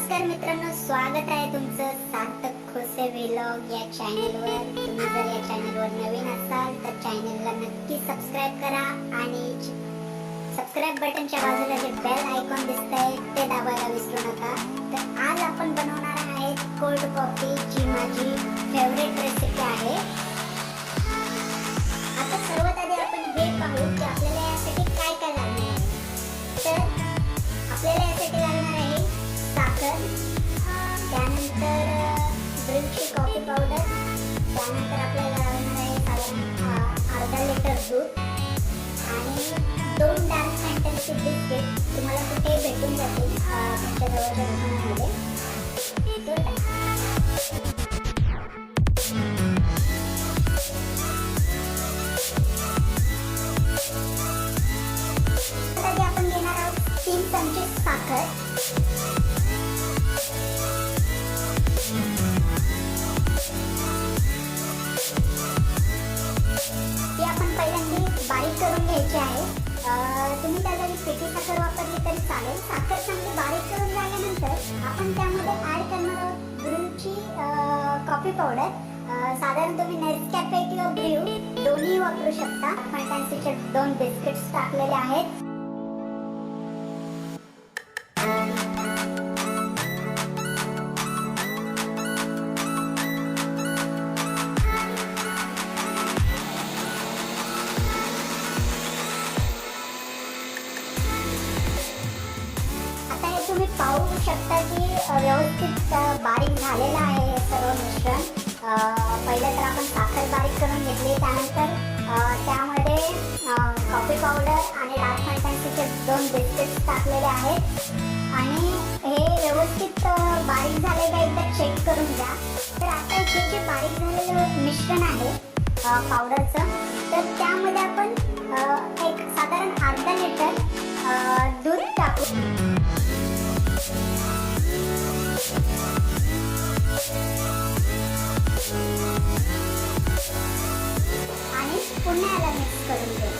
नमस्कार मित्रांनो, स्वागत आहे तुमचं सार्थक खोसे व्लॉग या चॅनलवर। तुम्ही जर या चॅनलवर नवीन असाल तर चॅनलला नक्की सबस्क्राइब करा आणि सबस्क्राइब बटनच्या बाजूला जे बेल आयकॉन दिसतंय ते दाबायला विसरू नका। तर आज आपण बनवणार आहे कोल्ड कॉफी, जी माझी फेवरेट रेसिपी आहे। आता सर्वात आधी आपण हे पाहू की आपल्याला यासाठी काय काय लागणार आहे। तर आपल्याला यासाठी लागणार आहे साखर, त्यानंतर ब्रूची कॉफी पावडर, त्यानंतर आपल्याला लागणार आहे साधारण अर्धा लिटर दूध आणि 2 डार्क फॅन्टसी बिस्किट। तुम्हाला कुठे भेटून जातील तुमच्या जवळच्या दुकानामध्ये। तर आपण घेणार आहोत 3 चमचे साखर, ती आपण पहिल्यांदा बारीक करून घ्यायची आहे। तुम्ही त्या जागी पिठी साखर वापरली तरी चालेल। साखर चांगली बारीक करून झाल्यानंतर आपण त्यामध्ये ॲड करणार आहोत ब्रूची कॉफी पावडर। साधारण तुम्ही नेस्कॅफे किंवा ब्रू दोन्ही वापरू शकता। फॅन्टसीचे 2 बिस्किट्स टाकलेले आहेत। तुम्ही पाहू शकता की व्यवस्थित बारीक झालेलं आहे हे सर्व मिश्रण। पहिलं तर आपण साखर बारीक करून घेतली, त्यानंतर त्यामध्ये कॉफी पावडर आणि डार्क फॅन्टसीचे 2 बिस्किट्स टाकलेले आहेत आणि हे व्यवस्थित बारीक झाले का एकदा चेक करून घ्या। तर आता हे जे बारीक झालेलं मिश्रण आहे पावडरचं, तर त्यामध्ये आपण एक साधारण अर्धा लिटर दूध टाकू आणि पुन्हा याला मिक्स करून घेऊ।